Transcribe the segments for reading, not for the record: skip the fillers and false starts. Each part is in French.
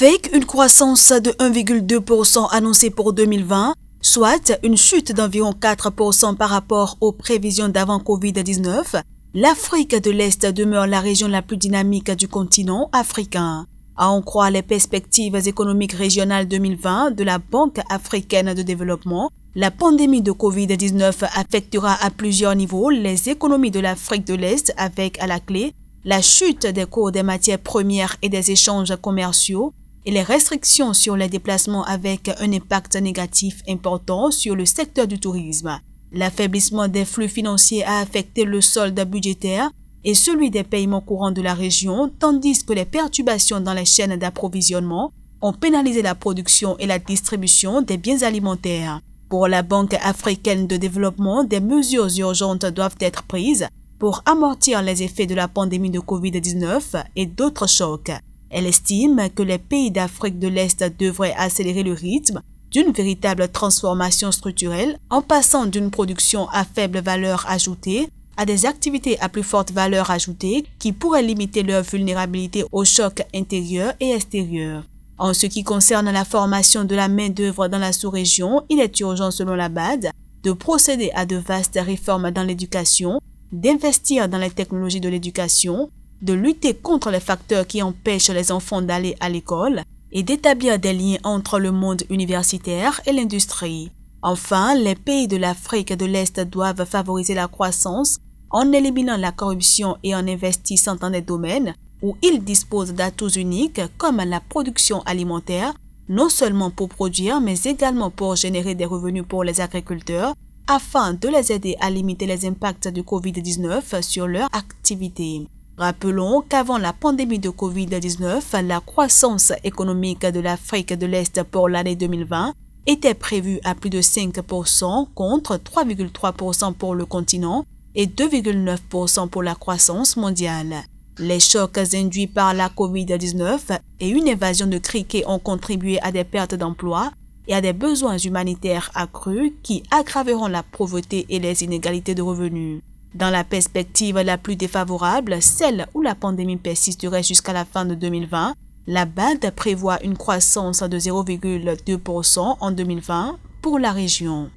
Avec une croissance de 1,2% annoncée pour 2020, soit une chute d'environ 4% par rapport aux prévisions d'avant Covid-19, l'Afrique de l'Est demeure la région la plus dynamique du continent africain. À en croire les perspectives économiques régionales 2020 de la Banque africaine de développement, la pandémie de Covid-19 affectera à plusieurs niveaux les économies de l'Afrique de l'Est avec à la clé la chute des cours des matières premières et des échanges commerciaux et les restrictions sur les déplacements avec un impact négatif important sur le secteur du tourisme. L'affaiblissement des flux financiers a affecté le solde budgétaire et celui des paiements courants de la région, tandis que les perturbations dans les chaînes d'approvisionnement ont pénalisé la production et la distribution des biens alimentaires. Pour la Banque africaine de développement, des mesures urgentes doivent être prises pour amortir les effets de la pandémie de Covid-19 et d'autres chocs. Elle estime que les pays d'Afrique de l'Est devraient accélérer le rythme d'une véritable transformation structurelle en passant d'une production à faible valeur ajoutée à des activités à plus forte valeur ajoutée qui pourraient limiter leur vulnérabilité aux chocs intérieurs et extérieurs. En ce qui concerne la formation de la main-d'œuvre dans la sous-région, il est urgent selon la BAD de procéder à de vastes réformes dans l'éducation, d'investir dans les technologies de l'éducation, de lutter contre les facteurs qui empêchent les enfants d'aller à l'école et d'établir des liens entre le monde universitaire et l'industrie. Enfin, les pays de l'Afrique de l'Est doivent favoriser la croissance en éliminant la corruption et en investissant dans des domaines où ils disposent d'atouts uniques comme la production alimentaire, non seulement pour produire mais également pour générer des revenus pour les agriculteurs afin de les aider à limiter les impacts du Covid-19 sur leur activité. Rappelons qu'avant la pandémie de Covid-19, la croissance économique de l'Afrique de l'Est pour l'année 2020 était prévue à plus de 5% contre 3,3% pour le continent et 2,9% pour la croissance mondiale. Les chocs induits par la Covid-19 et une évasion de criquets ont contribué à des pertes d'emplois et à des besoins humanitaires accrus qui aggraveront la pauvreté et les inégalités de revenus. Dans la perspective la plus défavorable, celle où la pandémie persisterait jusqu'à la fin de 2020, la BAD prévoit une croissance de 0,2% en 2020 pour la région.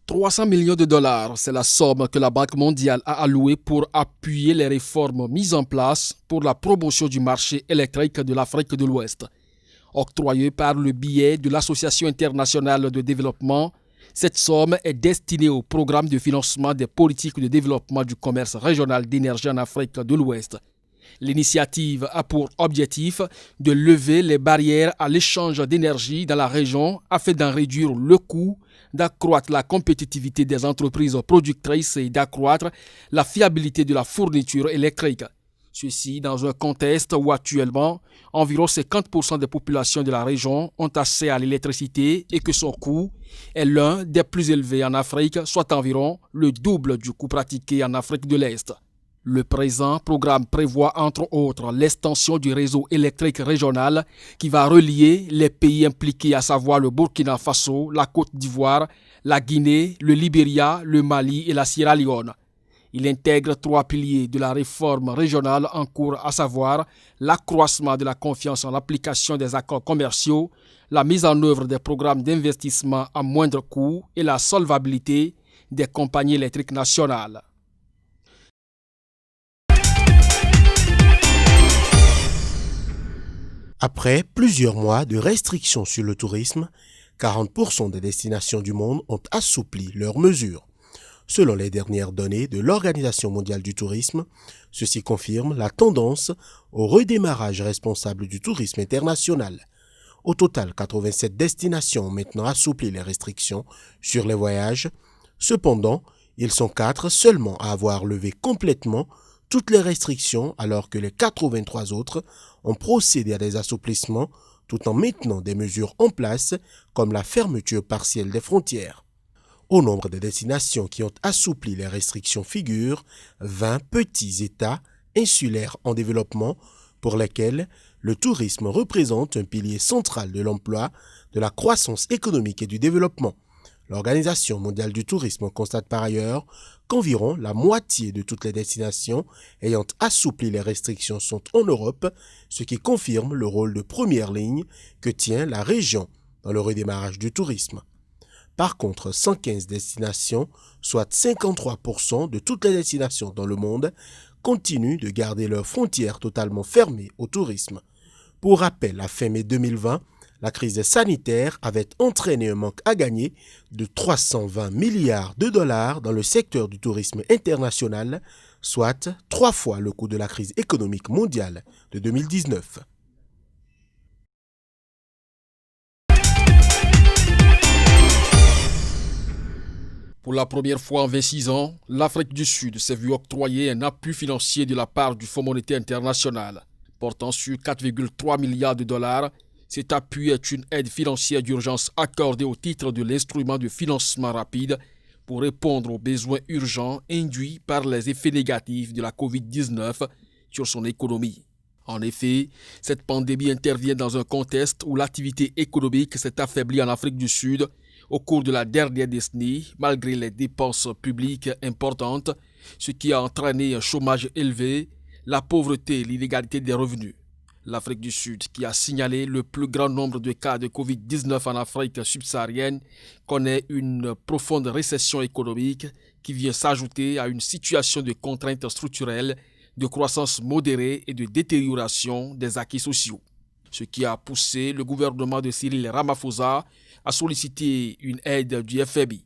$300 millions, c'est la somme que la Banque mondiale a allouée pour appuyer les réformes mises en place pour la promotion du marché électrique de l'Afrique de l'Ouest. Octroyée par le biais de l'Association internationale de développement, cette somme est destinée au programme de financement des politiques de développement du commerce régional d'énergie en Afrique de l'Ouest. L'initiative a pour objectif de lever les barrières à l'échange d'énergie dans la région afin d'en réduire le coût, d'accroître la compétitivité des entreprises productrices et d'accroître la fiabilité de la fourniture électrique. Ceci dans un contexte où actuellement, environ 50% des populations de la région ont accès à l'électricité et que son coût est l'un des plus élevés en Afrique, soit environ le double du coût pratiqué en Afrique de l'Est. Le présent programme prévoit entre autres l'extension du réseau électrique régional qui va relier les pays impliqués, à savoir le Burkina Faso, la Côte d'Ivoire, la Guinée, le Libéria, le Mali et la Sierra Leone. Il intègre 3 piliers de la réforme régionale en cours, à savoir l'accroissement de la confiance en l'application des accords commerciaux, la mise en œuvre des programmes d'investissement à moindre coût et la solvabilité des compagnies électriques nationales. Après plusieurs mois de restrictions sur le tourisme, 40% des destinations du monde ont assoupli leurs mesures. Selon les dernières données de l'Organisation mondiale du tourisme, ceci confirme la tendance au redémarrage responsable du tourisme international. Au total, 87 destinations ont maintenant assoupli les restrictions sur les voyages. Cependant, ils sont 4 seulement à avoir levé complètement toutes les restrictions, alors que les 83 autres ont procédé à des assouplissements tout en maintenant des mesures en place comme la fermeture partielle des frontières. Au nombre de destinations qui ont assoupli les restrictions figurent 20 petits États insulaires en développement pour lesquels le tourisme représente un pilier central de l'emploi, de la croissance économique et du développement. L'Organisation mondiale du tourisme constate par ailleurs qu'environ la moitié de toutes les destinations ayant assoupli les restrictions sont en Europe, ce qui confirme le rôle de première ligne que tient la région dans le redémarrage du tourisme. Par contre, 115 destinations, soit 53% de toutes les destinations dans le monde, continuent de garder leurs frontières totalement fermées au tourisme. Pour rappel, à fin mai 2020, la crise sanitaire avait entraîné un manque à gagner de 320 milliards de dollars dans le secteur du tourisme international, soit 3 fois le coût de la crise économique mondiale de 2019. Pour la première fois en 26 ans, l'Afrique du Sud s'est vue octroyer un appui financier de la part du Fonds monétaire international, portant sur 4,3 milliards de dollars. Cet appui est une aide financière d'urgence accordée au titre de l'instrument de financement rapide pour répondre aux besoins urgents induits par les effets négatifs de la COVID-19 sur son économie. En effet, cette pandémie intervient dans un contexte où l'activité économique s'est affaiblie en Afrique du Sud au cours de la dernière décennie, malgré les dépenses publiques importantes, ce qui a entraîné un chômage élevé, la pauvreté et l'inégalité des revenus. L'Afrique du Sud, qui a signalé le plus grand nombre de cas de Covid-19 en Afrique subsaharienne, connaît une profonde récession économique qui vient s'ajouter à une situation de contraintes structurelles, de croissance modérée et de détérioration des acquis sociaux. Ce qui a poussé le gouvernement de Cyril Ramaphosa à solliciter une aide du FMI.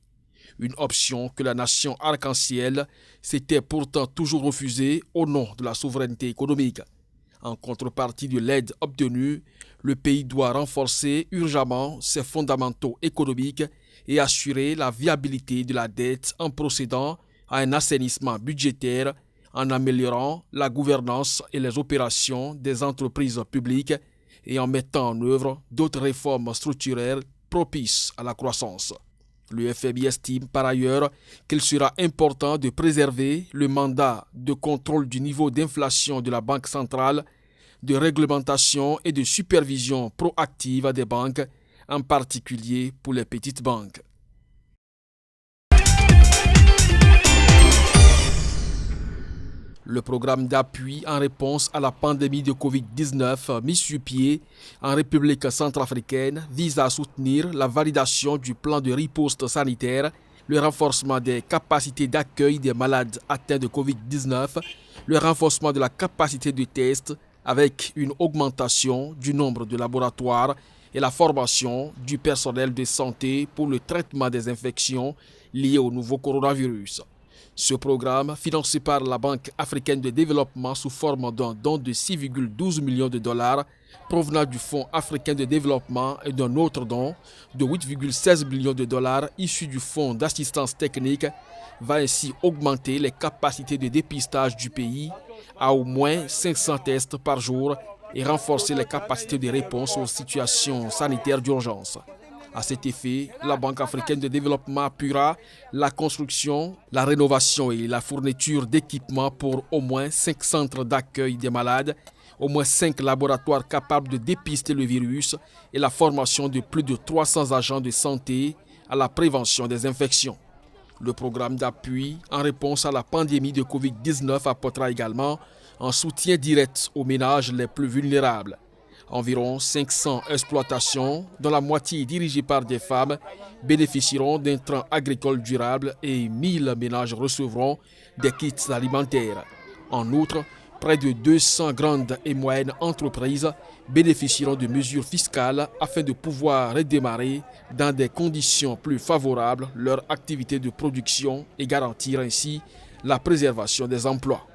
Une option que la nation arc-en-ciel s'était pourtant toujours refusée au nom de la souveraineté économique. En contrepartie de l'aide obtenue, le pays doit renforcer urgemment ses fondamentaux économiques et assurer la viabilité de la dette en procédant à un assainissement budgétaire, en améliorant la gouvernance et les opérations des entreprises publiques et en mettant en œuvre d'autres réformes structurelles propices à la croissance. Le FMI estime par ailleurs qu'il sera important de préserver le mandat de contrôle du niveau d'inflation de la Banque centrale, de réglementation et de supervision proactive des banques, en particulier pour les petites banques. Le programme d'appui en réponse à la pandémie de Covid-19 mis sur pied en République centrafricaine vise à soutenir la validation du plan de riposte sanitaire, le renforcement des capacités d'accueil des malades atteints de Covid-19, le renforcement de la capacité de test avec une augmentation du nombre de laboratoires et la formation du personnel de santé pour le traitement des infections liées au nouveau coronavirus. Ce programme, financé par la Banque africaine de développement sous forme d'un don de 6,12 millions de dollars provenant du Fonds africain de développement et d'un autre don de 8,16 millions de dollars issu du Fonds d'assistance technique, va ainsi augmenter les capacités de dépistage du pays à au moins 500 tests par jour et renforcer les capacités de réponse aux situations sanitaires d'urgence. À cet effet, la Banque africaine de développement appuiera la construction, la rénovation et la fourniture d'équipements pour au moins 5 centres d'accueil des malades, au moins 5 laboratoires capables de dépister le virus et la formation de plus de 300 agents de santé à la prévention des infections. Le programme d'appui en réponse à la pandémie de Covid-19 apportera également un soutien direct aux ménages les plus vulnérables. Environ 500 exploitations, dont la moitié dirigée par des femmes, bénéficieront d'intrants agricoles durables et 1000 ménages recevront des kits alimentaires. En outre, près de 200 grandes et moyennes entreprises bénéficieront de mesures fiscales afin de pouvoir redémarrer dans des conditions plus favorables leur activité de production et garantir ainsi la préservation des emplois.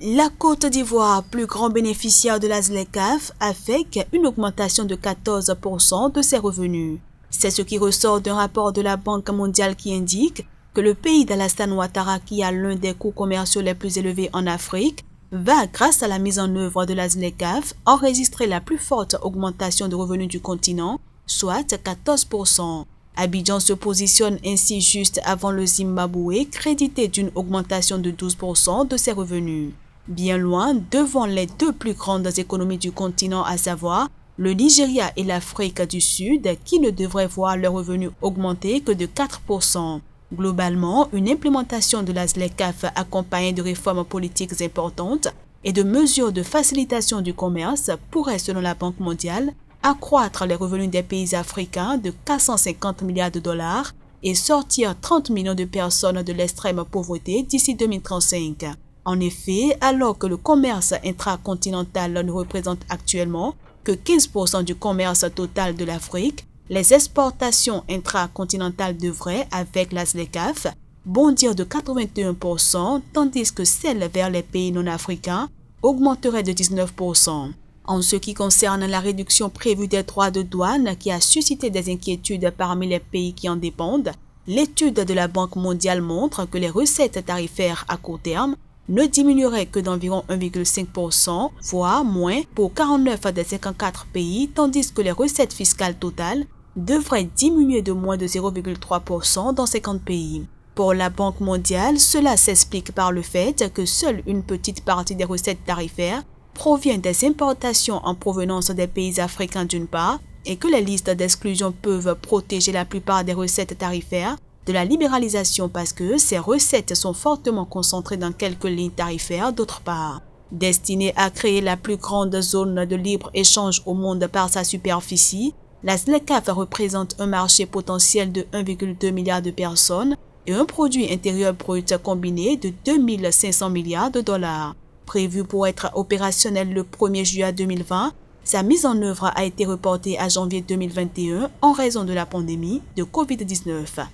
La Côte d'Ivoire, plus grand bénéficiaire de la ZLECAf, avec une augmentation de 14% de ses revenus. C'est ce qui ressort d'un rapport de la Banque mondiale qui indique que le pays d'Alassane Ouattara, qui a l'un des coûts commerciaux les plus élevés en Afrique, va, grâce à la mise en œuvre de la ZLECAf, enregistrer la plus forte augmentation de revenus du continent, soit 14%. Abidjan se positionne ainsi juste avant le Zimbabwe, crédité d'une augmentation de 12% de ses revenus. bien loin devant les deux plus grandes économies du continent, à savoir le Nigeria et l'Afrique du Sud, qui ne devraient voir leurs revenus augmenter que de 4%. Globalement, une implémentation de la ZLECAf accompagnée de réformes politiques importantes et de mesures de facilitation du commerce pourrait, selon la Banque mondiale, accroître les revenus des pays africains de 450 milliards de dollars et sortir 30 millions de personnes de l'extrême pauvreté d'ici 2035. En effet, alors que le commerce intracontinental ne représente actuellement que 15% du commerce total de l'Afrique, les exportations intracontinentales devraient, avec la ZLECAf, bondir de 81%, tandis que celles vers les pays non africains augmenteraient de 19%. En ce qui concerne la réduction prévue des droits de douane qui a suscité des inquiétudes parmi les pays qui en dépendent, l'étude de la Banque mondiale montre que les recettes tarifaires à court terme ne diminueraient que d'environ 1,5%, voire moins pour 49 des 54 pays, tandis que les recettes fiscales totales devraient diminuer de moins de 0,3% dans 50 pays. Pour la Banque mondiale, cela s'explique par le fait que seule une petite partie des recettes tarifaires provient des importations en provenance des pays africains d'une part, et que les listes d'exclusion peuvent protéger la plupart des recettes tarifaires de la libéralisation parce que ces recettes sont fortement concentrées dans quelques lignes tarifaires d'autre part. Destinée à créer la plus grande zone de libre-échange au monde par sa superficie, la ZLECAf représente un marché potentiel de 1,2 milliard de personnes et un produit intérieur brut combiné de 2500 milliards de dollars. Prévu pour être opérationnel le 1er juillet 2020, sa mise en œuvre a été reportée à janvier 2021 en raison de la pandémie de Covid-19.